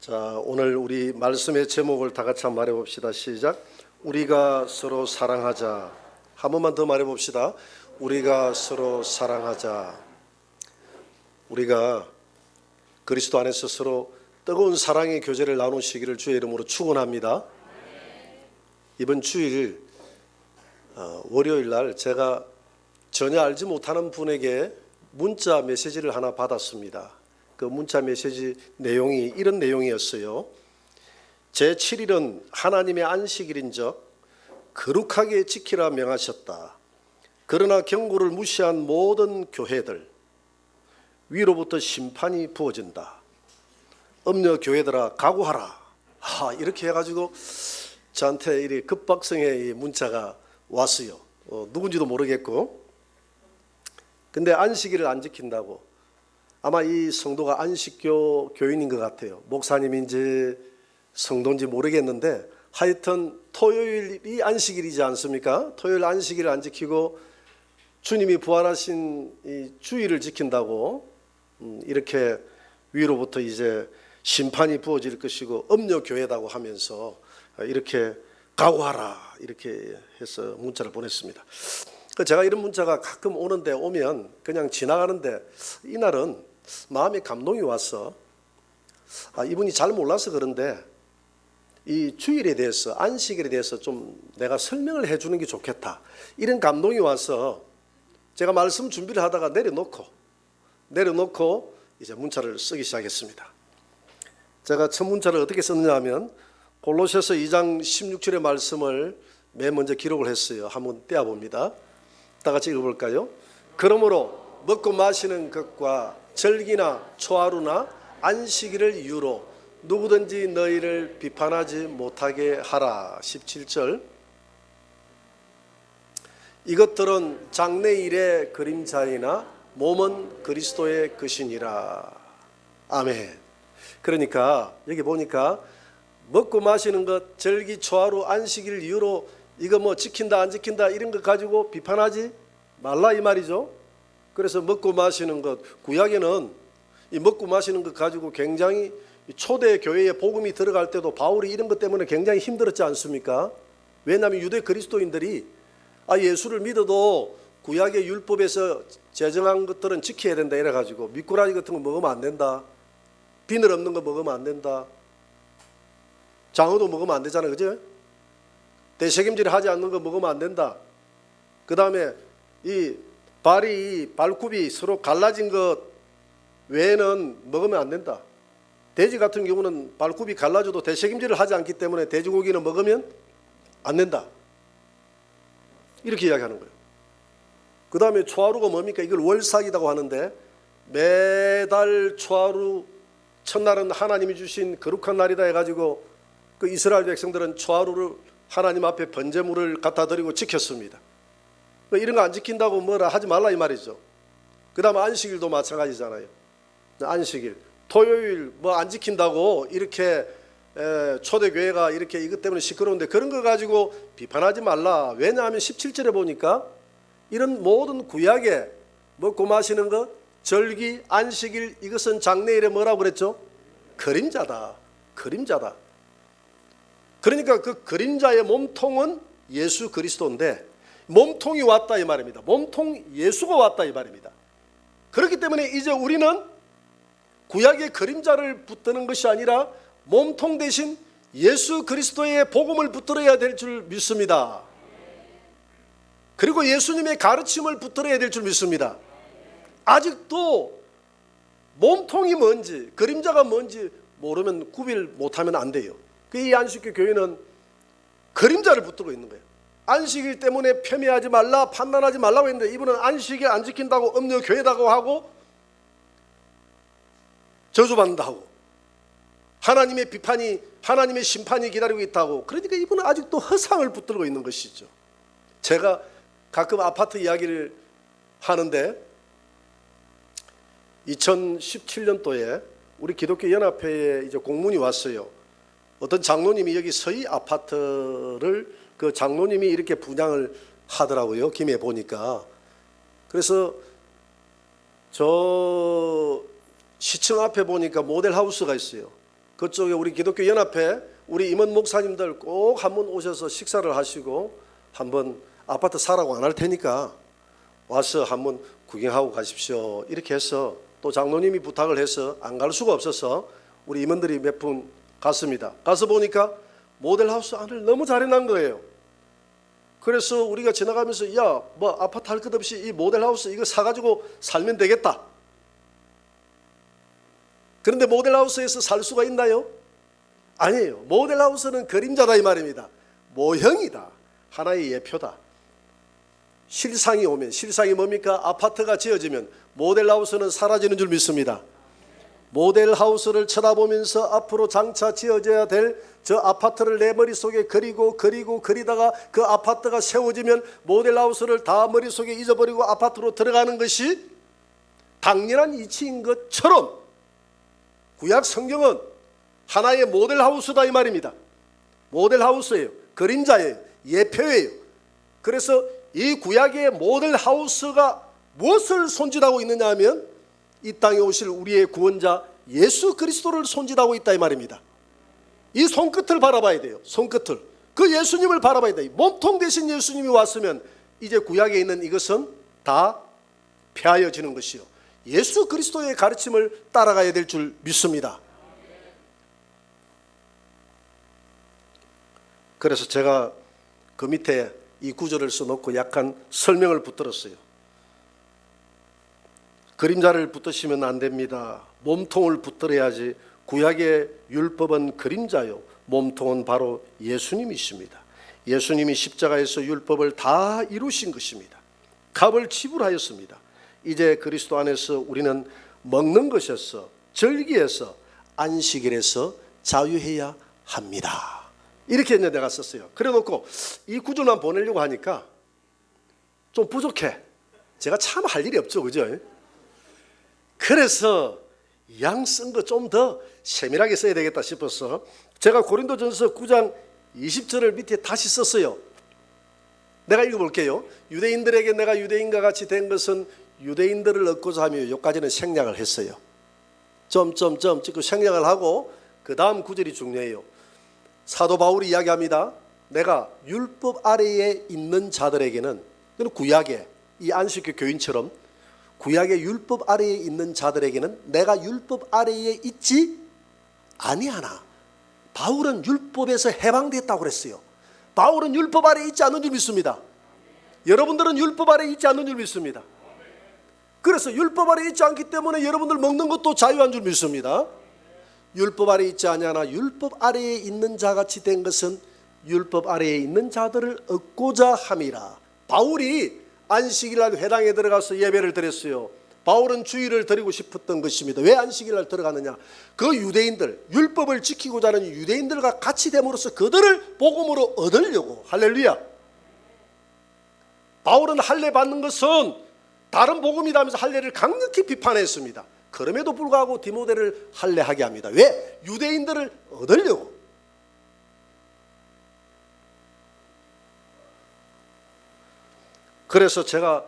자, 오늘 우리 말씀의 제목을 다 같이 한번 말해봅시다. 시작. 우리가 서로 사랑하자. 한 번만 더 말해봅시다. 우리가 서로 사랑하자. 우리가 그리스도 안에서 서로 뜨거운 사랑의 교제를 나누시기를 주의 이름으로 축원합니다. 이번 주일 월요일 날 제가 전혀 알지 못하는 분에게 문자 메시지를 하나 받았습니다. 그 문자 메시지 내용이 이런 내용이었어요. 제7일은 하나님의 안식일인적 거룩하게 지키라 명하셨다. 그러나 경고를 무시한 모든 교회들 위로부터 심판이 부어진다. 음녀 교회들아 각오하라. 이렇게 해가지고 저한테 이 급박성의 문자가 왔어요. 누군지도 모르겠고. 근데 안식일을 안 지킨다고. 아마 이 성도가 안식교 교인인 것 같아요. 목사님인지 성도인지 모르겠는데 하여튼 토요일이 안식일이지 않습니까? 토요일 안식일을 안 지키고 주님이 부활하신 이 주일을 지킨다고 이렇게 위로부터 이제 심판이 부어질 것이고 음녀교회다고 하면서 이렇게 각오하라 이렇게 해서 문자를 보냈습니다. 제가 이런 문자가 가끔 오면 그냥 지나가는데 이날은 마음에 감동이 와서 이분이 잘 몰라서 그런데 이 주일에 대해서 안식일에 대해서 좀 내가 설명을 해주는 게 좋겠다 이런 감동이 와서 제가 말씀 준비를 하다가 내려놓고 이제 문자를 쓰기 시작했습니다. 제가 첫 문자를 어떻게 썼느냐 하면 골로새서 2장 16절의 말씀을 맨 먼저 기록을 했어요. 한번 떼어봅니다. 다 같이 읽어볼까요? 그러므로 먹고 마시는 것과 절기나 초하루나 안식일을 이유로 누구든지 너희를 비판하지 못하게 하라. 17절. 이것들은 장래일의 그림자이나 몸은 그리스도의 것이니라. 아멘. 그러니까 여기 보니까 먹고 마시는 것, 절기, 초하루, 안식일 이유로 이거 뭐 지킨다 안 지킨다 이런 것 가지고 비판하지 말라 이 말이죠. 그래서 먹고 마시는 것, 구약에는 이 먹고 마시는 것 가지고 굉장히 초대 교회에 복음이 들어갈 때도 바울이 이런 것 때문에 굉장히 힘들었지 않습니까? 왜냐하면 유대 그리스도인들이 예수를 믿어도 구약의 율법에서 제정한 것들은 지켜야 된다 이래가지고 미꾸라지 같은 거 먹으면 안 된다, 비늘 없는 거 먹으면 안 된다, 장어도 먹으면 안 되잖아요, 그죠? 대책임질 하지 않는 거 먹으면 안 된다. 그 다음에 이 발굽이 서로 갈라진 것 외에는 먹으면 안 된다. 돼지 같은 경우는 발굽이 갈라져도 대책임질을 하지 않기 때문에 돼지고기는 먹으면 안 된다. 이렇게 이야기하는 거예요. 그 다음에 초하루가 뭡니까? 이걸 월삭이라고 하는데 매달 초하루 첫날은 하나님이 주신 거룩한 날이다 해가지고 그 이스라엘 백성들은 초하루를 하나님 앞에 번제물을 갖다 드리고 지켰습니다. 이런 거 안 지킨다고 뭐라 하지 말라 이 말이죠. 그 다음에 안식일도 마찬가지잖아요. 안식일, 토요일 뭐 안 지킨다고 이렇게 초대교회가 이렇게 이것 때문에 시끄러운데 그런 거 가지고 비판하지 말라. 왜냐하면 17절에 보니까 이런 모든 구약에 먹고 마시는 것, 절기, 안식일 이것은 장래일에 뭐라고 그랬죠? 그림자다. 그러니까 그 그림자의 몸통은 예수 그리스도인데 몸통이 왔다 이 말입니다. 몸통 예수가 왔다 이 말입니다. 그렇기 때문에 이제 우리는 구약의 그림자를 붙드는 것이 아니라 몸통 대신 예수 그리스도의 복음을 붙들어야 될 줄 믿습니다. 그리고 예수님의 가르침을 붙들어야 될 줄 믿습니다. 아직도 몸통이 뭔지 그림자가 뭔지 모르면 구별 못하면 안 돼요. 이 안식교 교회는 그림자를 붙들고 있는 거예요. 안식일 때문에 폄훼하지 말라, 판단하지 말라고 했는데 이분은 안식일 안 지킨다고 음녀교회다고 하고 저주받는다 하고 하나님의 비판이, 하나님의 심판이 기다리고 있다고. 그러니까 이분은 아직도 허상을 붙들고 있는 것이죠. 제가 가끔 아파트 이야기를 하는데 2017년도에 우리 기독교 연합회에 이제 공문이 왔어요. 어떤 장로님이 여기 서희 아파트를 그 장로님이 이렇게 분양을 하더라고요. 김해 보니까. 그래서 저 시청 앞에 보니까 모델하우스가 있어요. 그쪽에 우리 기독교 연합회 우리 임원 목사님들 꼭 한번 오셔서 식사를 하시고 한번 아파트 사라고 안 할 테니까 와서 한번 구경하고 가십시오. 이렇게 해서 또 장로님이 부탁을 해서 안 갈 수가 없어서 우리 임원들이 몇 분 갔습니다. 가서 보니까 모델하우스 안을 너무 잘 해놓은 거예요. 그래서 우리가 지나가면서 야, 뭐 아파트 할 것 없이 이 모델하우스 이거 사가지고 살면 되겠다. 그런데 모델하우스에서 살 수가 있나요? 아니에요. 모델하우스는 그림자다 이 말입니다. 모형이다. 하나의 예표다. 실상이 오면, 실상이 뭡니까? 아파트가 지어지면 모델하우스는 사라지는 줄 믿습니다. 모델하우스를 쳐다보면서 앞으로 장차 지어져야 될 저 아파트를 내 머릿속에 그리다가 그 아파트가 세워지면 모델하우스를 다 머릿속에 잊어버리고 아파트로 들어가는 것이 당연한 이치인 것처럼 구약 성경은 하나의 모델하우스다 이 말입니다. 모델하우스예요. 그림자예요. 예표예요. 그래서 이 구약의 모델하우스가 무엇을 손짓하고 있느냐 하면 이 땅에 오실 우리의 구원자 예수 그리스도를 손짓하고 있다 이 말입니다. 이 손끝을 바라봐야 돼요. 손끝을. 그 예수님을 바라봐야 돼요. 몸통 대신 예수님이 왔으면 이제 구약에 있는 이것은 다 폐하여지는 것이요. 예수 그리스도의 가르침을 따라가야 될 줄 믿습니다. 그래서 제가 그 밑에 이 구절을 써놓고 약간 설명을 붙들었어요. 그림자를 붙드시면 안 됩니다. 몸통을 붙들어야지. 구약의 율법은 그림자요, 몸통은 바로 예수님이십니다. 예수님이 십자가에서 율법을 다 이루신 것입니다. 값을 지불하였습니다. 이제 그리스도 안에서 우리는 먹는 것에서, 절기에서, 안식일에서 자유해야 합니다. 이렇게 이제 내가 썼어요. 그래 놓고 이 구절만 보내려고 하니까 좀 부족해. 제가 참 할 일이 없죠, 그죠? 그래서 양 쓴 거 좀 더 세밀하게 써야 되겠다 싶어서 제가 고린도전서 9장 20절을 밑에 다시 썼어요. 내가 읽어볼게요. 유대인들에게 내가 유대인과 같이 된 것은 유대인들을 얻고자 하며 여기까지는 생략을 했어요. 점점점 찍고 생략을 하고 그 다음 구절이 중요해요. 사도 바울이 이야기합니다. 내가 율법 아래에 있는 자들에게는, 구약의 이 안식교 교인처럼 구약의 율법 아래에 있는 자들에게는 내가 율법 아래에 있지 아니하나. 바울은 율법에서 해방됐다고 그랬어요. 바울은 율법 아래에 있지 않는 줄 믿습니다. 여러분들은 율법 아래에 있지 않는 줄 믿습니다. 그래서 율법 아래에 있지 않기 때문에 여러분들 먹는 것도 자유한 줄 믿습니다. 율법 아래에 있지 아니하나 율법 아래에 있는 자같이 된 것은 율법 아래에 있는 자들을 얻고자 함이라. 바울이 안식일날 회당에 들어가서 예배를 드렸어요. 바울은 주일을 드리고 싶었던 것입니다. 왜 안식일날 들어가느냐? 그 유대인들, 율법을 지키고자 하는 유대인들과 같이 됨으로써 그들을 복음으로 얻으려고. 할렐루야. 바울은 할례 받는 것은 다른 복음이다 하면서 할례를 강력히 비판했습니다. 그럼에도 불구하고 디모데를 할례하게 합니다. 왜? 유대인들을 얻으려고. 그래서 제가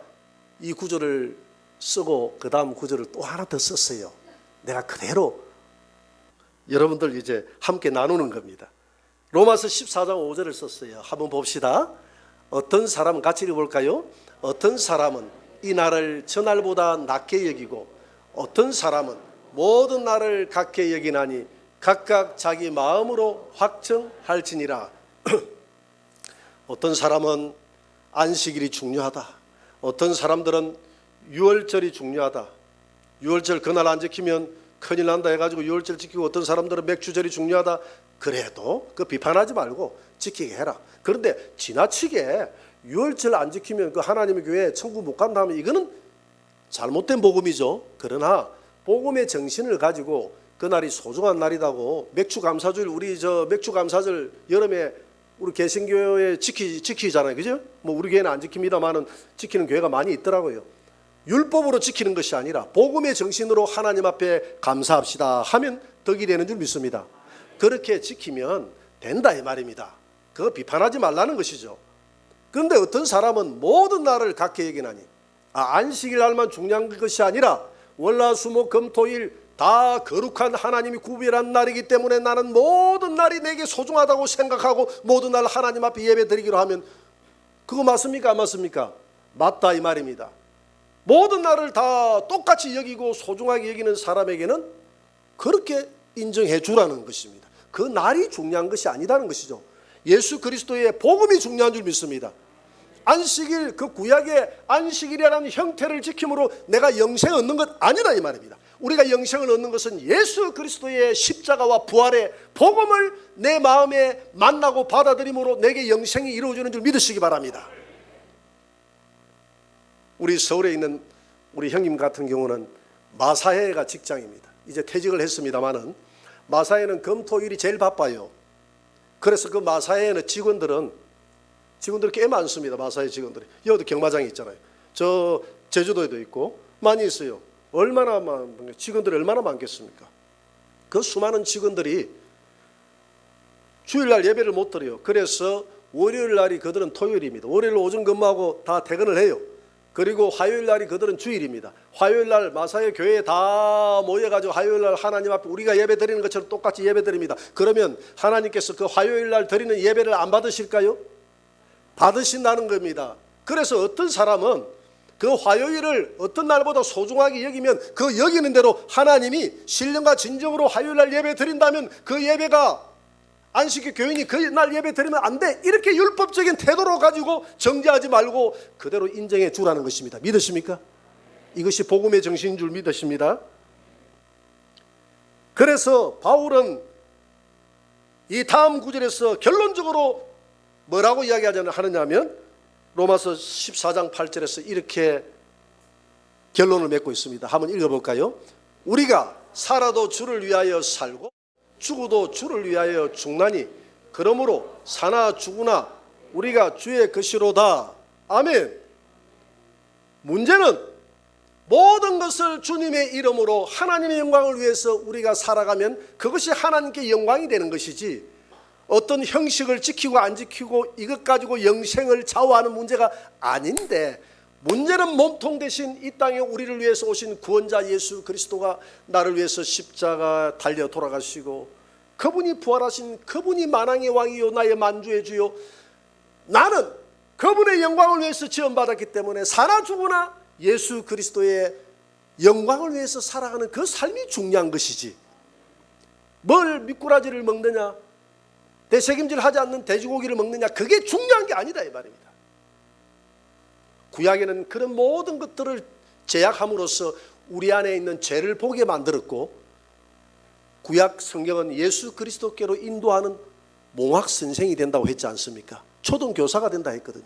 이 구절을 쓰고 그 다음 구절을 또 하나 더 썼어요. 내가 그대로 여러분들 이제 함께 나누는 겁니다. 로마서 14장 5절을 썼어요. 한번 봅시다. 어떤 사람은 같이 읽어볼까요? 어떤 사람은 이 날을 저 날보다 낮게 여기고 어떤 사람은 모든 날을 같게 여기나니 각각 자기 마음으로 확정할지니라. 어떤 사람은 안식일이 중요하다. 어떤 사람들은 유월절이 중요하다. 유월절 그날 안 지키면 큰일 난다 해가지고 유월절 지키고, 어떤 사람들은 맥주절이 중요하다. 그래도 그 비판하지 말고 지키게 해라. 그런데 지나치게 유월절 안 지키면 그 하나님의 교회 천국 못 간다 하면 이거는 잘못된 복음이죠. 그러나 복음의 정신을 가지고 그날이 소중한 날이다고, 맥주 감사절, 우리 저 맥주 감사절 여름에 우리 개신교회 지키잖아요, 그죠? 뭐 우리 교회는 안 지킵니다만은 지키는 교회가 많이 있더라고요. 율법으로 지키는 것이 아니라 복음의 정신으로 하나님 앞에 감사합시다 하면 덕이 되는 줄 믿습니다. 그렇게 지키면 된다 이 말입니다. 그거 비판하지 말라는 것이죠. 그런데 어떤 사람은 모든 날을 같게 여기나니, 안식일 날만 중요한 것이 아니라 월화수목금토일 다 거룩한 하나님이 구별한 날이기 때문에 나는 모든 날이 내게 소중하다고 생각하고 모든 날 하나님 앞에 예배 드리기로 하면 그거 맞습니까? 안 맞습니까? 맞다 이 말입니다. 모든 날을 다 똑같이 여기고 소중하게 여기는 사람에게는 그렇게 인정해 주라는 것입니다. 그 날이 중요한 것이 아니라는 것이죠. 예수 그리스도의 복음이 중요한 줄 믿습니다. 안식일, 그 구약의 안식일이라는 형태를 지킴으로 내가 영생을 얻는 것 아니라 이 말입니다. 우리가 영생을 얻는 것은 예수 그리스도의 십자가와 부활의 복음을 내 마음에 만나고 받아들임으로 내게 영생이 이루어지는 줄 믿으시기 바랍니다. 우리 서울에 있는 우리 형님 같은 경우는 마사회가 직장입니다. 이제 퇴직을 했습니다마는 마사회는 금토일이 제일 바빠요. 그래서 그 마사회에는 직원들이 꽤 많습니다. 마사회 직원들이. 여기도 경마장이 있잖아요. 저 제주도에도 있고 많이 있어요. 직원들이 얼마나 많겠습니까? 그 수많은 직원들이 주일날 예배를 못 드려요. 그래서 월요일 날이 그들은 토요일입니다. 월요일 오전 근무하고 다 퇴근을 해요. 그리고 화요일 날이 그들은 주일입니다. 화요일 날 마사회 교회에 다 모여가지고 화요일 날 하나님 앞에 우리가 예배 드리는 것처럼 똑같이 예배 드립니다. 그러면 하나님께서 그 화요일 날 드리는 예배를 안 받으실까요? 받으신다는 겁니다. 그래서 어떤 사람은 그 화요일을 어떤 날보다 소중하게 여기면 그 여기는 대로 하나님이 신령과 진정으로 화요일 날 예배 드린다면 그 예배가 안식일 교인이 그 날 예배 드리면 안 돼. 이렇게 율법적인 태도로 가지고 정죄하지 말고 그대로 인정해 주라는 것입니다. 믿으십니까? 이것이 복음의 정신인 줄 믿으십니다. 그래서 바울은 이 다음 구절에서 결론적으로 뭐라고 이야기하냐면 로마서 14장 8절에서 이렇게 결론을 맺고 있습니다. 한번 읽어볼까요? 우리가 살아도 주를 위하여 살고 죽어도 주를 위하여 죽나니 그러므로 사나 죽으나 우리가 주의 것이로다. 아멘. 문제는 모든 것을 주님의 이름으로 하나님의 영광을 위해서 우리가 살아가면 그것이 하나님께 영광이 되는 것이지 어떤 형식을 지키고 안 지키고 이것 가지고 영생을 좌우하는 문제가 아닌데, 문제는 몸통 대신 이 땅에 우리를 위해서 오신 구원자 예수 그리스도가 나를 위해서 십자가 달려 돌아가시고 그분이 부활하신 그분이 만왕의 왕이요 나의 만주의 주요, 나는 그분의 영광을 위해서 지원받았기 때문에 사나 죽으나 예수 그리스도의 영광을 위해서 살아가는 그 삶이 중요한 것이지, 뭘 미꾸라지를 먹느냐 대책임질 하지 않는 돼지고기를 먹느냐 그게 중요한 게 아니다 이 말입니다. 구약에는 그런 모든 것들을 제약함으로써 우리 안에 있는 죄를 보게 만들었고, 구약 성경은 예수 그리스도께로 인도하는 몽학 선생이 된다고 했지 않습니까? 초등교사가 된다 했거든요.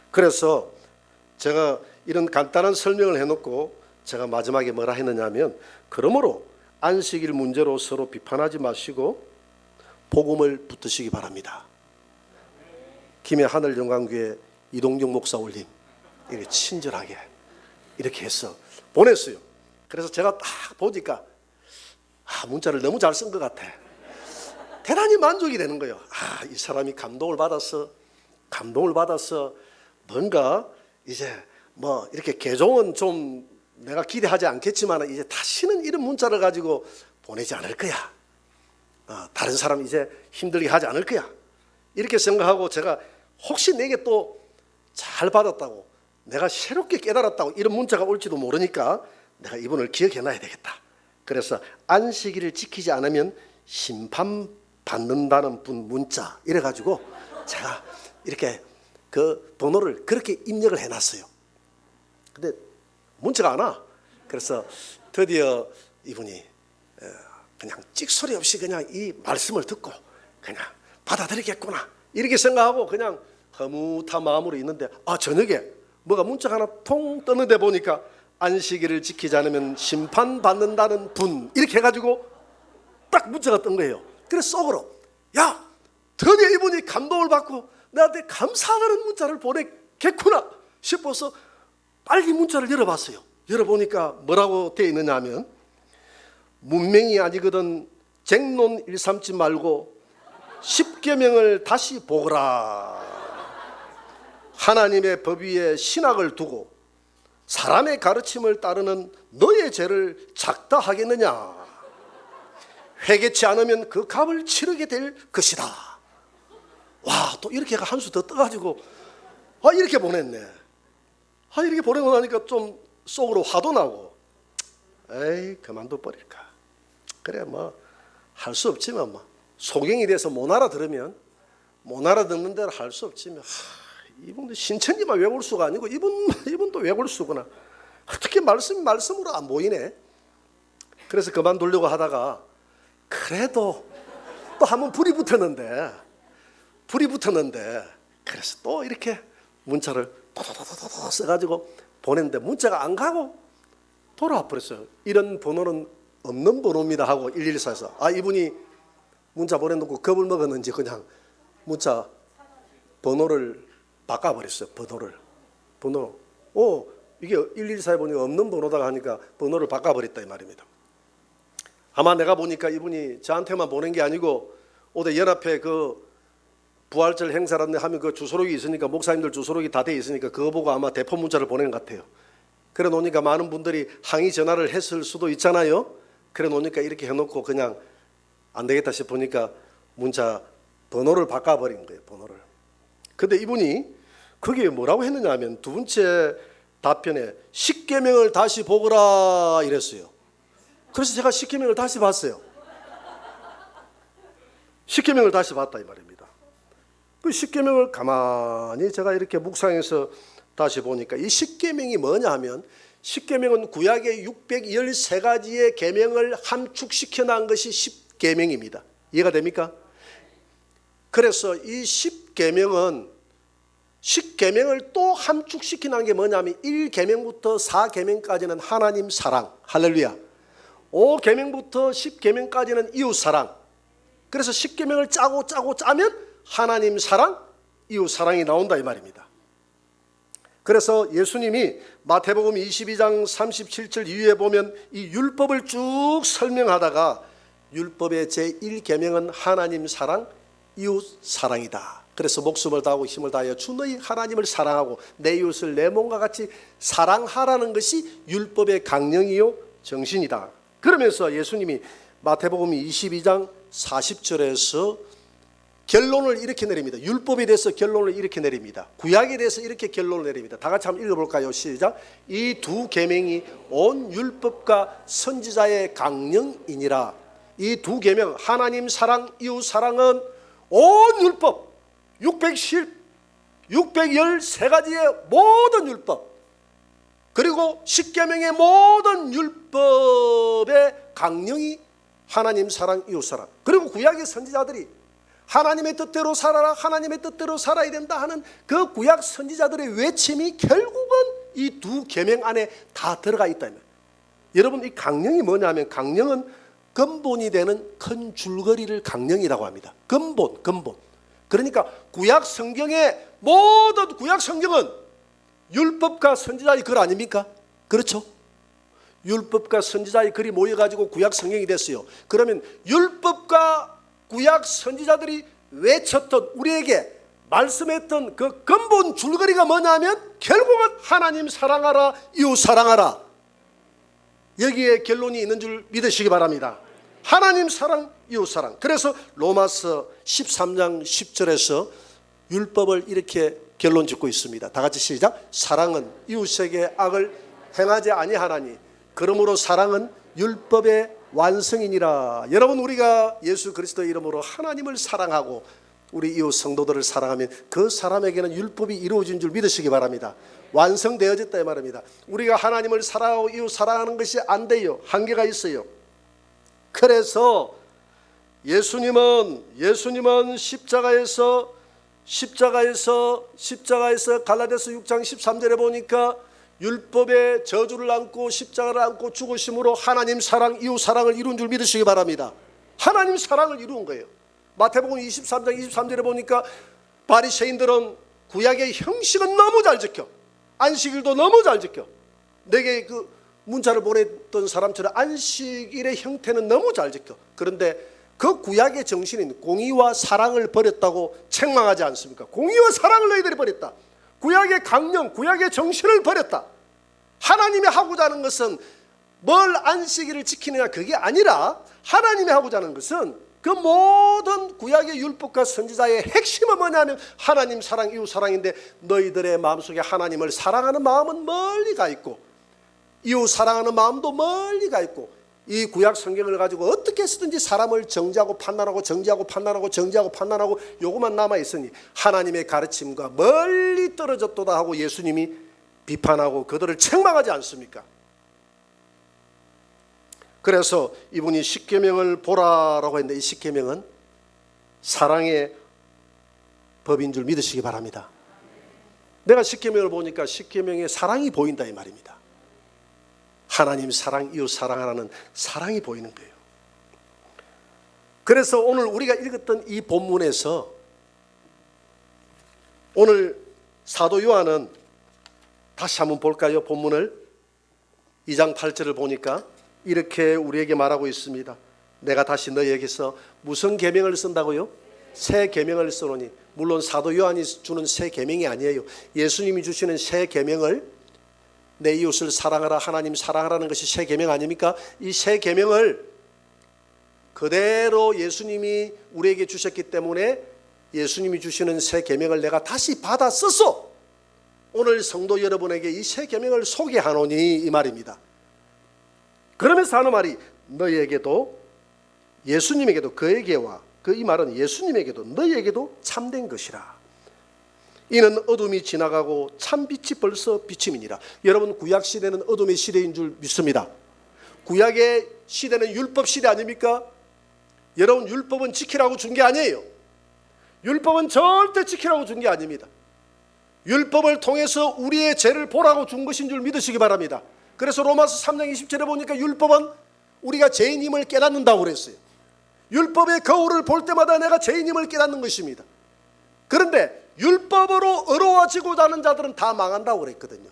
그래서 제가 이런 간단한 설명을 해놓고 제가 마지막에 뭐라 했느냐면, 그러므로 안식일 문제로 서로 비판하지 마시고 복음을 붙드시기 바랍니다. 김해 하늘영광교회 이동경 목사 올림 이렇게 친절하게 이렇게 해서 보냈어요. 그래서 제가 딱 보니까 문자를 너무 잘 쓴 것 같아. 대단히 만족이 되는 거예요. 이 사람이 감동을 받아서 뭔가 이제 뭐 이렇게 개종은 좀 내가 기대하지 않겠지만 이제 다시는 이런 문자를 가지고 보내지 않을 거야. 다른 사람 이제 힘들게 하지 않을 거야. 이렇게 생각하고 제가 혹시 내게 또 잘 받았다고, 내가 새롭게 깨달았다고 이런 문자가 올지도 모르니까 내가 이분을 기억해놔야 되겠다. 그래서 안식일을 지키지 않으면 심판받는다는 분 문자 이래가지고 제가 이렇게 그 번호를 그렇게 입력을 해놨어요. 근데 문자가 안 와. 그래서 드디어 이분이 그냥 찍소리 없이 그냥 이 말씀을 듣고 그냥 받아들이겠구나 이렇게 생각하고 그냥 허무한 마음으로 있는데, 저녁에 뭐가 문자가 하나 통 뜨는데 보니까 안식일을 지키지 않으면 심판받는다는 분 이렇게 해가지고 딱 문자가 뜬 거예요. 그래서 속으로 드디어 이분이 감동을 받고 나한테 감사하는 문자를 보내겠구나 싶어서 빨리 문자를 열어봤어요. 열어보니까 뭐라고 되어 있느냐 하면, 문명이 아니거든 쟁론 일삼지 말고 십계명을 다시 보거라. 하나님의 법 위에 신학을 두고 사람의 가르침을 따르는 너의 죄를 작다 하겠느냐? 회개치 않으면 그 값을 치르게 될 것이다. 와, 또 이렇게 한 수 더 떠가지고 이렇게 보냈네. 이렇게 보내고 나니까 좀 속으로 화도 나고, 에이 그만둬 버릴까. 그래 뭐 할 수 없지만 뭐 소경이 돼서 못 알아들으면 못 알아듣는 대로 할 수 없지만, 이분도 신천지만 외골수가 아니고 이분도 외골수구나. 어떻게 말씀으로 안 보이네. 그래서 그만두려고 하다가 그래도 또 한번 불이 붙었는데 그래서 또 이렇게 문자를 도도도도도 써가지고 보냈는데 문자가 안 가고 돌아와 버렸어요. 이런 번호는 없는 번호입니다 하고 114에서 이분이 문자 보내놓고 겁을 먹었는지 그냥 문자 번호를 바꿔버렸어요. 번호 이게 114에 보니까 없는 번호다가 하니까 번호를 바꿔버렸다 이 말입니다. 아마 내가 보니까 이분이 저한테만 보낸 게 아니고 어디 연합회 그 부활절 행사라는 하면 그 주소록이 있으니까, 목사님들 주소록이 다 돼 있으니까 그거 보고 아마 대포 문자를 보낸 것 같아요. 그래 놓으니까 많은 분들이 항의 전화를 했을 수도 있잖아요. 그래 놓으니까 이렇게 해놓고 그냥 안 되겠다 싶으니까 문자 번호를 바꿔버린 거예요. 번호를. 근데 이분이 거기에 뭐라고 했느냐 하면 두 번째 답변에 십계명을 다시 보거라 이랬어요. 그래서 제가 십계명을 다시 봤어요. 십계명을 다시 봤다 이 말입니다. 그 십계명을 가만히 제가 이렇게 묵상해서 다시 보니까 이 십계명이 뭐냐 하면, 십계명은 구약의 613가지의 계명을 함축시켜 놓은 것이 십계명입니다. 이해가 됩니까? 그래서 이 십계명을 또 함축시켜 놓은 게 뭐냐면 1계명부터 4계명까지는 하나님 사랑, 할렐루야. 5계명부터 10계명까지는 이웃 사랑. 그래서 10계명을 짜면 하나님 사랑, 이웃 사랑이 나온다 이 말입니다. 그래서 예수님이 마태복음 22장 37절 이후에 보면 이 율법을 쭉 설명하다가 율법의 제1계명은 하나님 사랑, 이웃 사랑이다. 그래서 목숨을 다하고 힘을 다하여 주 너희 하나님을 사랑하고 내 이웃을 내 몸과 같이 사랑하라는 것이 율법의 강령이요 정신이다. 그러면서 예수님이 마태복음 22장 40절에서 결론을 이렇게 내립니다. 율법에 대해서 결론을 이렇게 내립니다. 구약에 대해서 이렇게 결론을 내립니다. 다 같이 한번 읽어볼까요? 시작. 이 두 계명이 온 율법과 선지자의 강령이니라. 이 두 계명, 하나님 사랑, 이웃 사랑은 온 율법 613가지의 모든 율법, 그리고 십계명의 모든 율법의 강령이 하나님 사랑, 이웃 사랑. 그리고 구약의 선지자들이 하나님의 뜻대로 살아라, 하나님의 뜻대로 살아야 된다 하는 그 구약 선지자들의 외침이 결국은 이 두 계명 안에 다 들어가 있다. 여러분, 이 강령이 뭐냐면, 강령은 근본이 되는 큰 줄거리를 강령이라고 합니다. 근본. 그러니까 구약 성경의 모든 구약 성경은 율법과 선지자의 글 아닙니까? 그렇죠? 율법과 선지자의 글이 모여가지고 구약 성경이 됐어요. 그러면 율법과 구약 선지자들이 외쳤던, 우리에게 말씀했던 그 근본 줄거리가 뭐냐면 결국은 하나님 사랑하라, 이웃 사랑하라. 여기에 결론이 있는 줄 믿으시기 바랍니다. 하나님 사랑, 이웃 사랑. 그래서 로마서 13장 10절에서 율법을 이렇게 결론 짓고 있습니다. 다 같이 시작. 사랑은 이웃에게 악을 행하지 아니하나니 그러므로 사랑은 율법의 완성이니라. 여러분, 우리가 예수 그리스도의 이름으로 하나님을 사랑하고 우리 이웃 성도들을 사랑하면 그 사람에게는 율법이 이루어진 줄 믿으시기 바랍니다. 완성되어졌다 이 말입니다. 우리가 하나님을 사랑하고 이웃 사랑하는 것이 안 돼요. 한계가 있어요. 그래서 예수님은 십자가에서 갈라디아서 6장 13절에 보니까 율법의 저주를 안고 십자가를 안고 죽으심으로 하나님 사랑, 이웃 사랑을 이룬 줄 믿으시기 바랍니다. 하나님 사랑을 이룬 거예요. 마태복음 23장 23절에 보니까 바리새인들은 구약의 형식은 너무 잘 지켜, 안식일도 너무 잘 지켜, 내게 그 문자를 보냈던 사람처럼 안식일의 형태는 너무 잘 지켜. 그런데 그 구약의 정신인 공의와 사랑을 버렸다고 책망하지 않습니까? 공의와 사랑을 너희들이 버렸다. 구약의 강령, 구약의 정신을 버렸다. 하나님이 하고자 하는 것은 뭘 안식일을 지키느냐 그게 아니라 하나님이 하고자 하는 것은 그 모든 구약의 율법과 선지자의 핵심은 뭐냐면 하나님 사랑, 이웃 사랑인데 너희들의 마음속에 하나님을 사랑하는 마음은 멀리 가 있고 이웃 사랑하는 마음도 멀리 가 있고 이 구약 성경을 가지고 어떻게 해서든지 사람을 정죄하고 판단하고 정죄하고 판단하고 정죄하고 판단하고 요것만 남아있으니 하나님의 가르침과 멀리 떨어졌도다 하고 예수님이 비판하고 그들을 책망하지 않습니까? 그래서 이분이 십계명을 보라라고 했는데 이 십계명은 사랑의 법인 줄 믿으시기 바랍니다. 내가 십계명을 보니까 십계명에 사랑이 보인다 이 말입니다. 하나님 사랑, 이웃 사랑하라는 사랑이 보이는 거예요. 그래서 오늘 우리가 읽었던 이 본문에서 오늘 사도 요한은 다시 한번 볼까요? 본문을 2장 8절을 보니까 이렇게 우리에게 말하고 있습니다. 내가 다시 너희에게서 무슨 계명을 쓴다고요? 새 계명을 쓰노니. 물론 사도 요한이 주는 새 계명이 아니에요. 예수님이 주시는 새 계명을 내 이웃을 사랑하라, 하나님 사랑하라는 것이 새 계명 아닙니까? 이 새 계명을 그대로 예수님이 우리에게 주셨기 때문에 예수님이 주시는 새 계명을 내가 다시 받아 써서 오늘 성도 여러분에게 이 새 계명을 소개하노니 이 말입니다. 그러면서 하는 말이 너희에게도 예수님에게도 그에게와 이 말은 예수님에게도 너희에게도 참된 것이라. 이는 어둠이 지나가고 참빛이 벌써 비침이니라. 여러분 구약 시대는 어둠의 시대인 줄 믿습니다. 구약의 시대는 율법 시대 아닙니까? 여러분 율법은 지키라고 준 게 아니에요. 율법은 절대 지키라고 준 게 아닙니다. 율법을 통해서 우리의 죄를 보라고 준 것인 줄 믿으시기 바랍니다. 그래서 로마서 3장 20절에 보니까 율법은 우리가 죄인임을 깨닫는다고 그랬어요. 율법의 거울을 볼 때마다 내가 죄인임을 깨닫는 것입니다. 그런데 율법으로 의로워지고자 하는 자들은 다 망한다고 그랬거든요.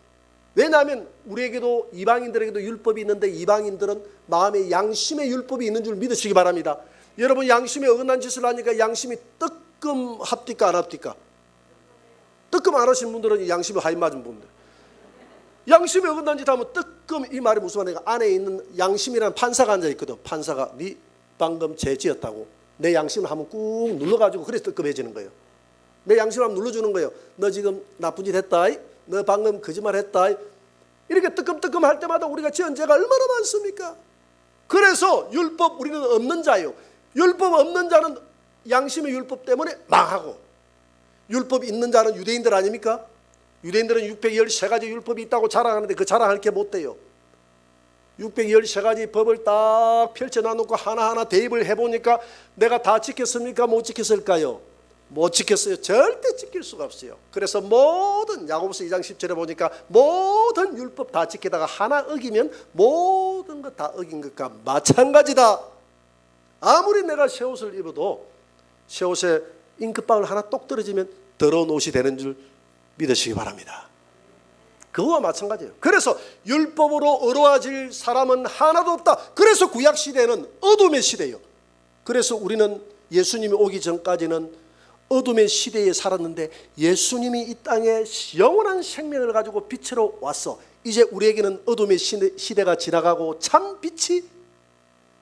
왜냐하면 우리에게도 이방인들에게도 율법이 있는데 이방인들은 마음에 양심의 율법이 있는 줄 믿으시기 바랍니다. 여러분 양심에 어긋난 짓을 하니까 양심이 뜨끔합니까 안 합니까? 뜨끔 안 하신 분들은 양심이 하이 맞은 분들. 양심에 어긋난 짓 하면 뜨끔, 이 말이 무슨 말이냐, 안에 있는 양심이라는 판사가 앉아있거든. 판사가 네 방금 죄 지었다고 내 양심을 한번 꾹 눌러가지고 그래서 뜨끔해지는 거예요. 내 양심을 한번 눌러주는 거예요. 너 지금 나쁜 짓 했다, 너 방금 거짓말 했다. 이렇게 뜨끔뜨끔 할 때마다 우리가 지은 죄가 얼마나 많습니까? 그래서 율법, 우리는 없는 자예요. 율법 없는 자는 양심의 율법 때문에 망하고, 율법 있는 자는 유대인들 아닙니까? 유대인들은 613가지 율법이 있다고 자랑하는데 그 자랑할 게 못 돼요. 613가지 법을 딱 펼쳐놔놓고 하나하나 대입을 해보니까 내가 다 지켰습니까? 못 지켰을까요? 못 지켰어요. 절대 지킬 수가 없어요. 그래서 모든 야고보서 2장 10절에 보니까 모든 율법 다 지키다가 하나 어기면 모든 것 다 어긴 것과 마찬가지다. 아무리 내가 새 옷을 입어도 새 옷에 잉크방울 하나 똑 떨어지면 더러운 옷이 되는 줄 믿으시기 바랍니다. 그거와 마찬가지예요. 그래서 율법으로 의로워질 사람은 하나도 없다. 그래서 구약시대는 어둠의 시대예요. 그래서 우리는 예수님이 오기 전까지는 어둠의 시대에 살았는데 예수님이 이 땅에 영원한 생명을 가지고 빛으로 왔어. 이제 우리에게는 어둠의 시대가 지나가고 참 빛이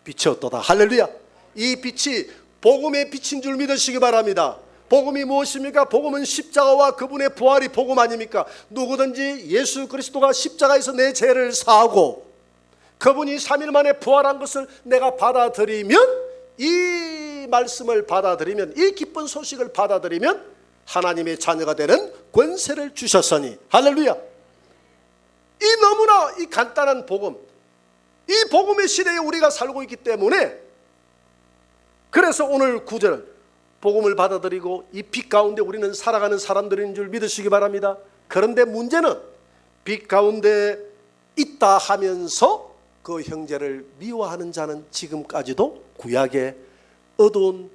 비쳤도다. 할렐루야. 이 빛이 복음의 빛인 줄 믿으시기 바랍니다. 복음이 무엇입니까? 복음은 십자가와 그분의 부활이 복음 아닙니까? 누구든지 예수 그리스도가 십자가에서 내 죄를 사하고 그분이 3일 만에 부활한 것을 내가 받아들이면, 이 말씀을 받아들이면, 이 기쁜 소식을 받아들이면 하나님의 자녀가 되는 권세를 주셨으니, 할렐루야. 이 너무나 이 간단한 복음, 이 복음의 시대에 우리가 살고 있기 때문에, 그래서 오늘 9절 복음을 받아들이고 이 빛 가운데 우리는 살아가는 사람들인 줄 믿으시기 바랍니다. 그런데 문제는 빛 가운데 있다 하면서 그 형제를 미워하는 자는 지금까지도 구약의 어두운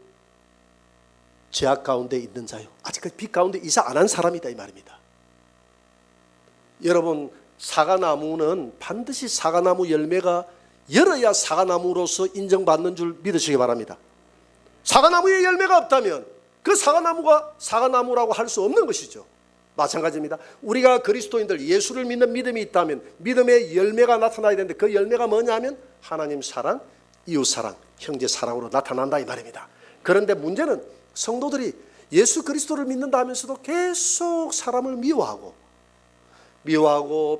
죄악 가운데 있는 자요. 아직까지 빛 가운데 이사 안 한 사람이다 이 말입니다. 여러분 사과나무는 반드시 사과나무 열매가 열어야 사과나무로서 인정받는 줄 믿으시기 바랍니다. 사과나무에 열매가 없다면 그 사과나무가 사과나무라고 할 수 없는 것이죠. 마찬가지입니다. 우리가 그리스도인들 예수를 믿는 믿음이 있다면 믿음의 열매가 나타나야 되는데 그 열매가 뭐냐면 하나님 사랑, 이웃 사랑, 형제 사랑으로 나타난다 이 말입니다. 그런데 문제는 성도들이 예수 그리스도를 믿는다 하면서도 계속 사람을 미워하고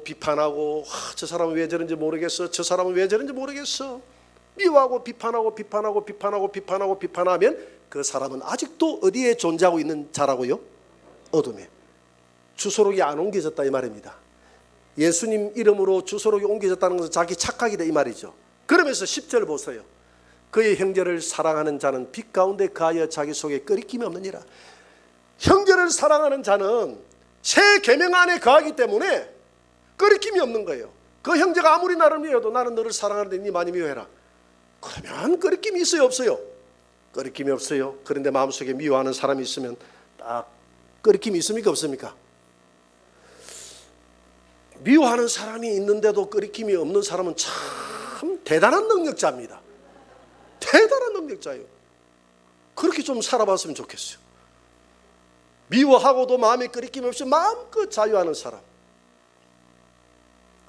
비판하고 저 사람은 왜 저런지 모르겠어, 저 사람은 왜 저런지 모르겠어, 미워하고 비판하면 그 사람은 아직도 어디에 존재하고 있는 자라고요? 어둠에. 주소록이 안 옮겨졌다 이 말입니다. 예수님 이름으로 주소록이 옮겨졌다는 것은 자기 착각이다 이 말이죠. 그러면서 10절 보세요. 그의 형제를 사랑하는 자는 빛 가운데 거하여 자기 속에 끓이김이 없느니라. 형제를 사랑하는 자는 새 계명 안에 거하기 때문에 끓이김이 없는 거예요. 그 형제가 아무리 나를 미워도 나는 너를 사랑하는데 네 많이 미워해라. 그러면 끓이김이 있어요 없어요? 끓이김이 없어요. 그런데 마음속에 미워하는 사람이 있으면 딱 끓이김이 있습니까 없습니까? 미워하는 사람이 있는데도 끓이김이 없는 사람은 참 대단한 능력자입니다. 대단한 능력자예요. 그렇게 좀 살아봤으면 좋겠어요. 미워하고도 마음에 끓이김 없이 마음껏 자유하는 사람,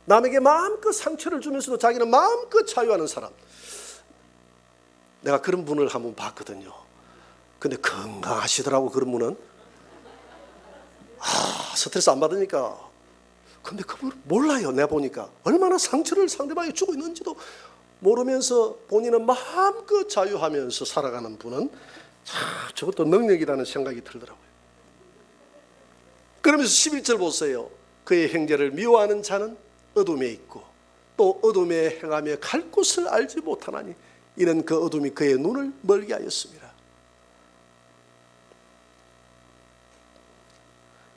남에게 마음껏 상처를 주면서도 자기는 마음껏 자유하는 사람. 내가 그런 분을 한번 봤거든요. 근데 건강하시더라고. 그런 분은 스트레스 안 받으니까. 근데 그분 몰라요. 내가 보니까 얼마나 상처를 상대방이 주고 있는지도 모르면서 본인은 마음껏 자유하면서 살아가는 분은 저것도 능력이라는 생각이 들더라고요. 그러면서 11절 보세요. 그의 형제를 미워하는 자는 어둠에 있고 또 어둠에 행하며 갈 곳을 알지 못하나니 이는 그 어둠이 그의 눈을 멀게 하였습니다.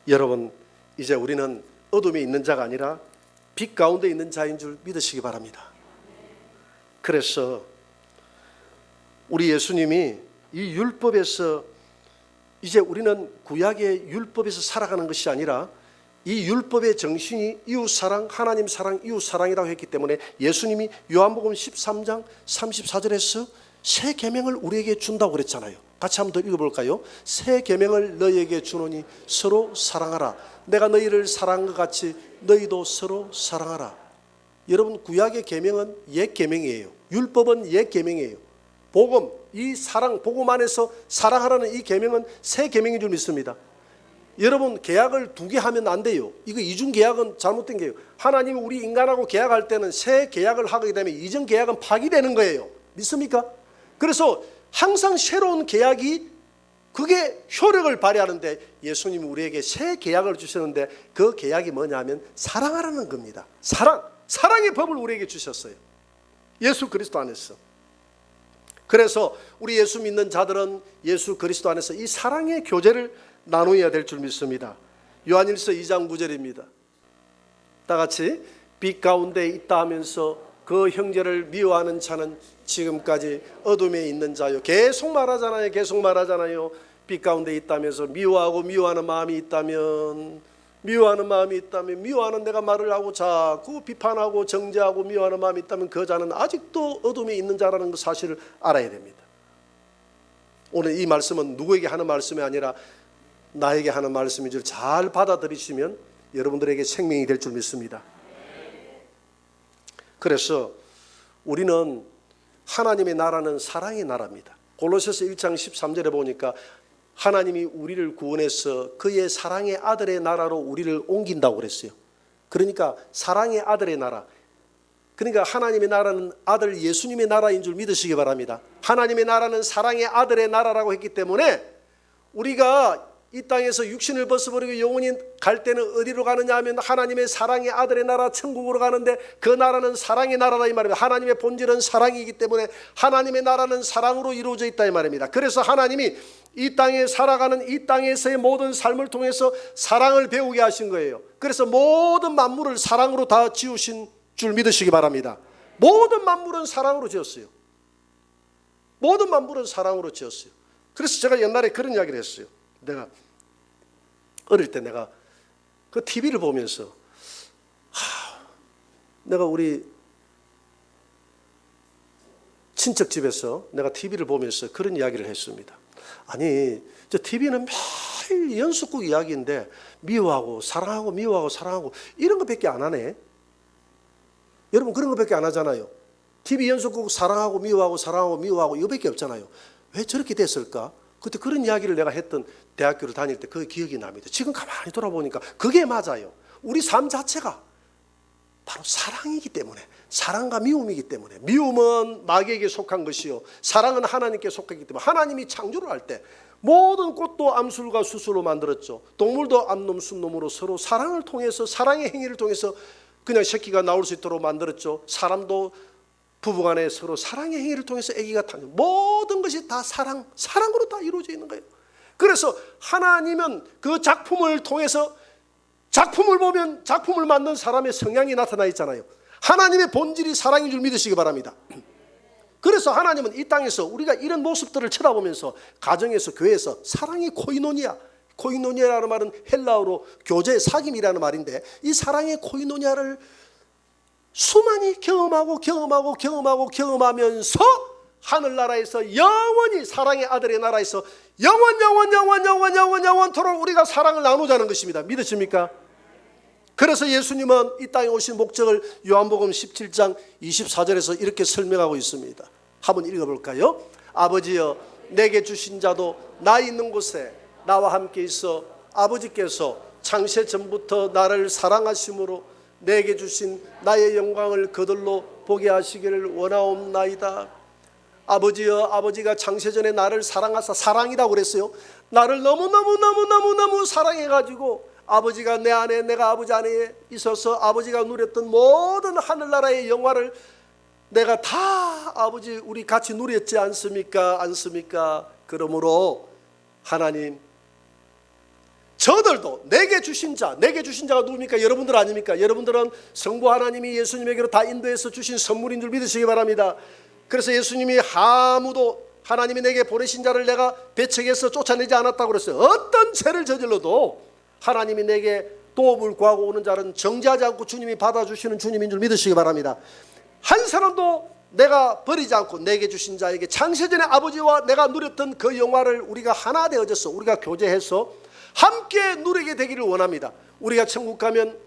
여러분, 이제 우리는 어둠에 있는 자가 아니라 빛 가운데 있는 자인 줄 믿으시기 바랍니다. 그래서 우리 예수님이 이 율법에서 이제 우리는 구약의 율법에서 살아가는 것이 아니라 이 율법의 정신이 이웃사랑, 하나님 사랑, 이웃사랑이라고 했기 때문에 예수님이 요한복음 13장 34절에서 새 계명을 우리에게 준다고 그랬잖아요. 같이 한번 더 읽어볼까요? 새 계명을 너희에게 주노니 서로 사랑하라. 내가 너희를 사랑한 것 같이 너희도 서로 사랑하라. 여러분, 구약의 계명은 옛 계명이에요. 율법은 옛 계명이에요. 복음, 이 사랑, 복음 안에서 사랑하라는 이 계명은 새 계명인 줄 믿습니다. 여러분, 계약을 두 개 하면 안 돼요. 이거 이중 계약은 잘못된 게요. 하나님이 우리 인간하고 계약할 때는 새 계약을 하게 되면 이전 계약은 파기되는 거예요. 믿습니까? 그래서 항상 새로운 계약이 그게 효력을 발휘하는데 예수님이 우리에게 새 계약을 주셨는데 그 계약이 뭐냐면 사랑하라는 겁니다. 사랑의 법을 우리에게 주셨어요. 예수 그리스도 안에서. 그래서 우리 예수 믿는 자들은 예수 그리스도 안에서 이 사랑의 교제를 나누어야 될 줄 믿습니다. 요한일서 2장 9절입니다. 다 같이 빛 가운데 있다 하면서 그 형제를 미워하는 자는 지금까지 어둠에 있는 자요. 계속 말하잖아요. 빛 가운데 있다면서 미워하는 마음이 있다면 미워하는 내가 말을 하고 자꾸 비판하고 정죄하고 미워하는 마음이 있다면 그 자는 아직도 어둠에 있는 자라는 그 사실을 알아야 됩니다. 오늘 이 말씀은 누구에게 하는 말씀이 아니라 나에게 하는 말씀인 줄 잘 받아들이시면 여러분들에게 생명이 될 줄 믿습니다. 그래서 우리는 하나님의 나라는 사랑의 나라입니다. 골로새서 1장 13절에 보니까 하나님이 우리를 구원해서 그의 사랑의 아들의 나라로 우리를 옮긴다고 그랬어요. 그러니까 사랑의 아들의 나라, 그러니까 하나님의 나라는 아들 예수님의 나라인 줄 믿으시기 바랍니다. 하나님의 나라는 사랑의 아들의 나라라고 했기 때문에 우리가 이 땅에서 육신을 벗어버리고 영원히 갈 때는 어디로 가느냐 하면 하나님의 사랑의 아들의 나라 천국으로 가는데 그 나라는 사랑의 나라다 이 말입니다. 하나님의 본질은 사랑이기 때문에 하나님의 나라는 사랑으로 이루어져 있다 이 말입니다. 그래서 하나님이 이 땅에 살아가는 이 땅에서의 모든 삶을 통해서 사랑을 배우게 하신 거예요. 그래서 모든 만물을 사랑으로 다 지으신 줄 믿으시기 바랍니다. 모든 만물은 사랑으로 지었어요. 모든 만물은 사랑으로 지었어요. 그래서 제가 옛날에 그런 이야기를 했어요. 내가 어릴 때 내가 그 TV를 보면서 내가 우리 친척 집에서 내가 TV를 보면서 그런 이야기를 했습니다. 아니 저 TV는 매일 연속극 이야기인데 미워하고 사랑하고 미워하고 사랑하고 이런 것밖에 안 하네. 여러분 그런 것밖에 안 하잖아요. TV 연속극 사랑하고 미워하고 사랑하고 미워하고 이거밖에 없잖아요. 왜 저렇게 됐을까? 그때 그런 이야기를 내가 했던 대학교를 다닐 때 그 기억이 납니다. 지금 가만히 돌아보니까 그게 맞아요. 우리 삶 자체가 바로 사랑이기 때문에, 사랑과 미움이기 때문에, 미움은 마귀에게 속한 것이요 사랑은 하나님께 속하기 때문에, 하나님이 창조를 할 때 모든 꽃도 암술과 수술로 만들었죠. 동물도 암놈 순놈으로 서로 사랑을 통해서, 사랑의 행위를 통해서 그냥 새끼가 나올 수 있도록 만들었죠. 사람도 부부간에 서로 사랑의 행위를 통해서 아기가 탄생, 모든 것이 다 사랑으로 다 이루어져 있는 거예요. 그래서 하나님은 그 작품을 통해서, 작품을 보면 작품을 만든 사람의 성향이 나타나 있잖아요. 하나님의 본질이 사랑인 줄 믿으시기 바랍니다. 그래서 하나님은 이 땅에서 우리가 이런 모습들을 쳐다보면서 가정에서, 교회에서 사랑이 코이노니아, 코이노니아라는 말은 헬라어로 교제, 사귐이라는 말인데, 이 사랑의 코이노니아를 수많이 경험하면서 하늘나라에서 영원히, 사랑의 아들의 나라에서 영원토록 우리가 사랑을 나누자는 것입니다. 믿으십니까? 그래서 예수님은 이 땅에 오신 목적을 요한복음 17장 24절에서 이렇게 설명하고 있습니다. 한번 읽어볼까요? 아버지여, 내게 주신 자도 나 있는 곳에 나와 함께 있어 아버지께서 창세 전부터 나를 사랑하심으로 내게 주신 나의 영광을 그들로 보게 하시기를 원하옵나이다. 아버지여, 아버지가 창세전에 나를 사랑하사, 사랑이라고 그랬어요. 나를 너무 사랑해가지고 아버지가 내 안에, 내가 아버지 안에 있어서 아버지가 누렸던 모든 하늘나라의 영화를 내가 다 아버지 우리 같이 누렸지 않습니까? 그러므로 하나님, 저들도 내게 주신 자가 누굽니까? 여러분들 아닙니까? 여러분들은 성부 하나님이 예수님에게로 다 인도해서 주신 선물인 줄 믿으시기 바랍니다. 그래서 예수님이 아무도, 하나님이 내게 보내신 자를 내가 배척해서 쫓아내지 않았다고 그랬어요. 어떤 죄를 저질러도 하나님이 내게 도움을 구하고 오는 자는 정죄하지 않고 주님이 받아주시는 주님인 줄 믿으시기 바랍니다. 한 사람도 내가 버리지 않고 내게 주신 자에게 창세전에 아버지와 내가 누렸던 그 영화를 우리가 하나 되어져서, 우리가 교제해서 함께 누리게 되기를 원합니다. 우리가 천국 가면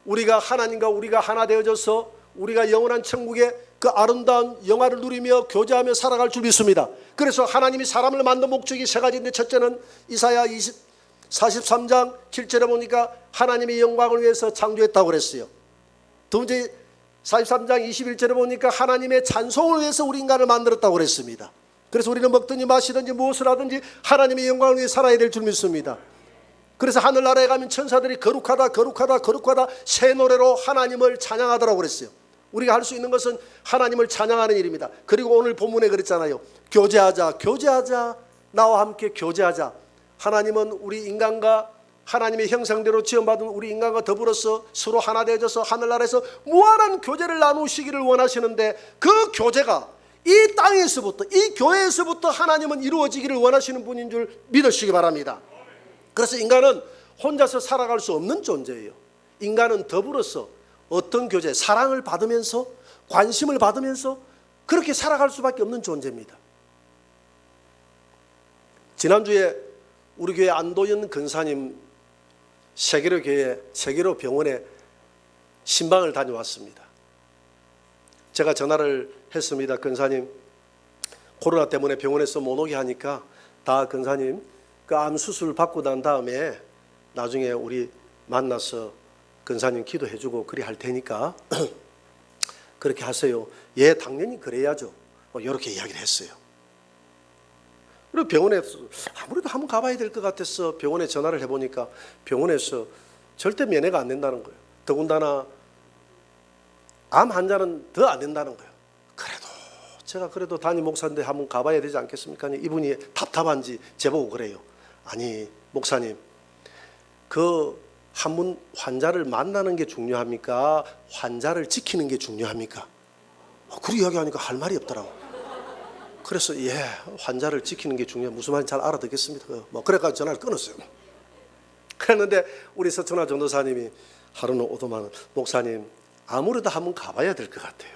우리가 하나님과 우리가 하나 되어져서 우리가 영원한 천국의 그 아름다운 영화를 누리며 교제하며 살아갈 줄 믿습니다. 그래서 하나님이 사람을 만든 목적이 세 가지인데, 첫째는 이사야 43장 7절에 보니까 하나님의 영광을 위해서 창조했다고 그랬어요. 두 번째 43장 21절에 보니까 하나님의 찬송을 위해서 우리 인간을 만들었다고 그랬습니다. 그래서 우리는 먹든지 마시든지 무엇을 하든지 하나님의 영광을 위해 살아야 될 줄 믿습니다. 그래서 하늘나라에 가면 천사들이 거룩하다 새 노래로 하나님을 찬양하더라고 그랬어요. 우리가 할 수 있는 것은 하나님을 찬양하는 일입니다. 그리고 오늘 본문에 그랬잖아요. 교제하자, 나와 함께 교제하자. 하나님은 우리 인간과 하나님의 형상대로 지음받은 우리 인간과 더불어서 서로 하나 되어져서 하늘나라에서 무한한 교제를 나누시기를 원하시는데, 그 교제가 이 땅에서부터, 이 교회에서부터 하나님은 이루어지기를 원하시는 분인 줄 믿으시기 바랍니다. 그래서 인간은 혼자서 살아갈 수 없는 존재예요. 인간은 더불어서 어떤 교제, 사랑을 받으면서, 관심을 받으면서 그렇게 살아갈 수밖에 없는 존재입니다. 지난주에 우리 교회 안도현 근사님 세계로 교회, 세계로 병원에 신방을 다녀왔습니다. 제가 전화를 했습니다. 근사님, 코로나 때문에 병원에서 못 오게 하니까 다 근사님 그 암 수술 받고 난 다음에 나중에 우리 만나서 근사님 기도해주고 그리 할 테니까 그렇게 하세요. 예, 당연히 그래야죠. 이렇게 이야기를 했어요. 그리고 병원에서 아무래도 한번 가봐야 될 것 같아서 병원에 전화를 해보니까 병원에서 절대 면회가 안 된다는 거예요. 더군다나 암 환자는 더 안 된다는 거예요. 제가 그래도 담임 목사인데 한번 가봐야 되지 않겠습니까? 이분이 답답한지 제보고 그래요. 아니 목사님, 그 한 분 환자를 만나는 게 중요합니까? 환자를 지키는 게 중요합니까? 그렇게 이야기하니까 할 말이 없더라고. 그래서 예, 환자를 지키는 게 중요해. 무슨 말인지 잘 알아듣겠습니다. 그래가지고 전화를 끊었어요. 그랬는데 우리 서천화 전도사님이 하루는 오도만 목사님, 아무래도 한번 가봐야 될 것 같아요.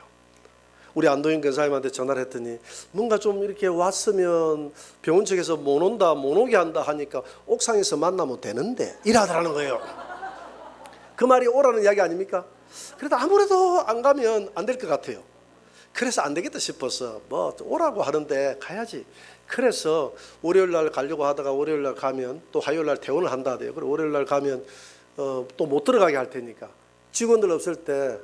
우리 안도현 권사님한테 전화를 했더니 뭔가 좀 이렇게 왔으면 병원 측에서 못 온다, 못 오게 한다 하니까 옥상에서 만나면 되는데 이러더라는 거예요. 그 말이 오라는 이야기 아닙니까? 그래도 아무래도 안 가면 안 될 것 같아요. 그래서 안 되겠다 싶어서 뭐 오라고 하는데 가야지. 그래서 월요일 날 가려고 하다가 월요일 날 가면 또 화요일 날 퇴원을 한다 하대요. 그리고 월요일 날 가면 또 못 들어가게 할 테니까 직원들 없을 때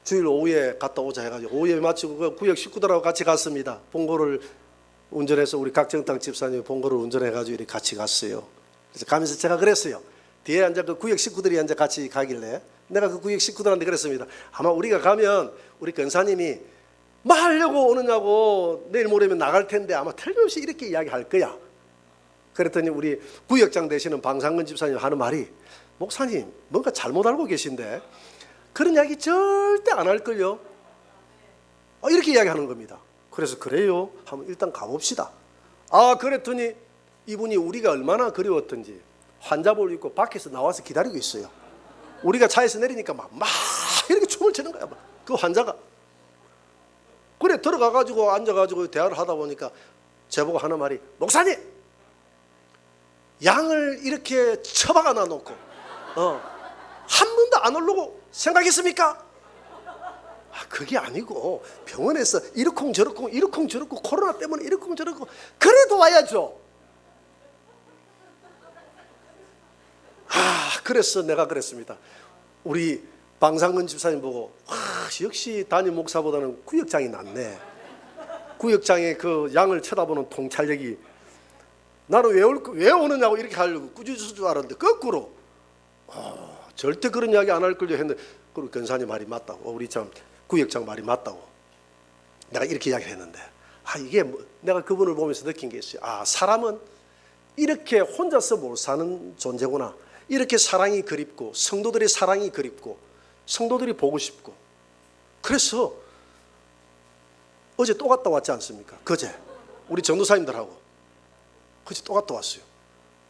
주일 오후에 갔다 오자 해가지고 오후에 마치고 그 구역 식구들하고 같이 갔습니다. 봉고를 운전해서 우리 각정당 집사님이 봉고를 운전해가지고 이렇게 같이 갔어요. 그래서 가면서 제가 그랬어요. 뒤에 앉아 그 구역 식구들이 앉아 같이 가길래 내가 그 구역 식구들한테 그랬습니다. 아마 우리가 가면 우리 권사님이 뭐 하려고 오느냐고 내일 모레면 나갈 텐데 아마 틀림없이 이렇게 이야기할 거야. 그랬더니 우리 구역장 되시는 방상근 집사님 하는 말이 목사님 뭔가 잘못 알고 계신데 그런 이야기 절대 안 할걸요. 이렇게 이야기하는 겁니다. 그래서 그래요? 한번 일단 가봅시다. 그랬더니 이분이 우리가 얼마나 그리웠던지 환자복을 입고 밖에서 나와서 기다리고 있어요. 우리가 차에서 내리니까 막 이렇게 춤을 추는 거야. 그 환자가. 그래 들어가가지고 앉아가지고 대화를 하다 보니까 제보고 하는 말이 목사님 양을 이렇게 처박아 놔놓고 한 번도 안 오려고 생각했습니까? 그게 아니고 병원에서 이러쿵 저러쿵 이러쿵 저러쿵 코로나 때문에 이러쿵 저러쿵 그래도 와야죠. 그래서 내가 그랬습니다. 우리 방상근 집사님 보고 역시 담임 목사보다는 구역장이 낫네. 구역장의 그 양을 쳐다보는 통찰력이 나는 왜 오느냐고 이렇게 하려고 꾸짖을 줄 알았는데 거꾸로 절대 그런 이야기 안 할 걸요 했는데 그리고 권사님 말이 맞다고 우리 참 구역장 말이 맞다고 내가 이렇게 이야기를 했는데 이게 내가 그분을 보면서 느낀 게 있어요. 사람은 이렇게 혼자서 못 사는 존재구나. 이렇게 사랑이 그립고 성도들의 사랑이 그립고 성도들이 보고 싶고 그래서 어제 또 갔다 왔지 않습니까? 그제 우리 전도사님들하고 그제 또 갔다 왔어요.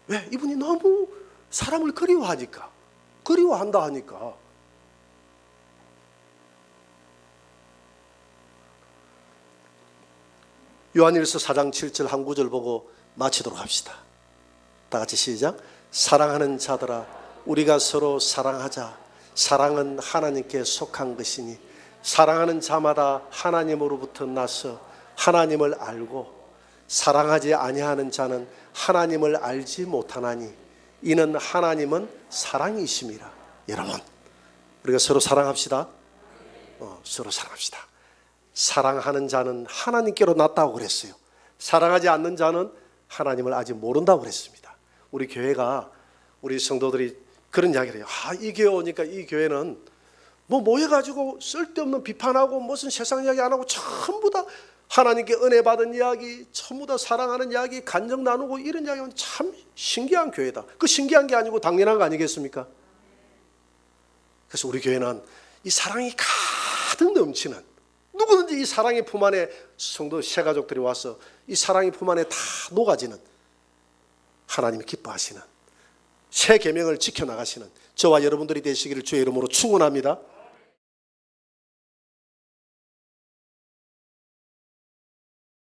왜? 이분이 너무 사람을 그리워한다 하니까 요한일서 4장 7절 한 구절 보고 마치도록 합시다. 다 같이 시작. 사랑하는 자들아 우리가 서로 사랑하자. 사랑은 하나님께 속한 것이니 사랑하는 자마다 하나님으로부터 나서 하나님을 알고 사랑하지 아니하는 자는 하나님을 알지 못하나니 이는 하나님은 사랑이심이라. 여러분 우리가 서로 사랑합시다. 서로 사랑합시다. 사랑하는 자는 하나님께로 났다고 그랬어요. 사랑하지 않는 자는 하나님을 아직 모른다고 그랬습니다. 우리 교회가 우리 성도들이 그런 이야기를 해요. 이 교회 오니까 이 교회는 뭐 모여가지고 쓸데없는 비판하고 무슨 세상 이야기 안 하고 전부 다 하나님께 은혜 받은 이야기, 전부 다 사랑하는 이야기, 간증 나누고 이런 이야기는 참 신기한 교회다. 그 신기한 게 아니고 당연한 거 아니겠습니까? 그래서 우리 교회는 이 사랑이 가득 넘치는 누구든지 이 사랑의 품 안에 성도 새가족들이 와서 이 사랑의 품 안에 다 녹아지는 하나님이 기뻐하시는 새 계명을 지켜나가시는 저와 여러분들이 되시기를 주의 이름으로 축원합니다.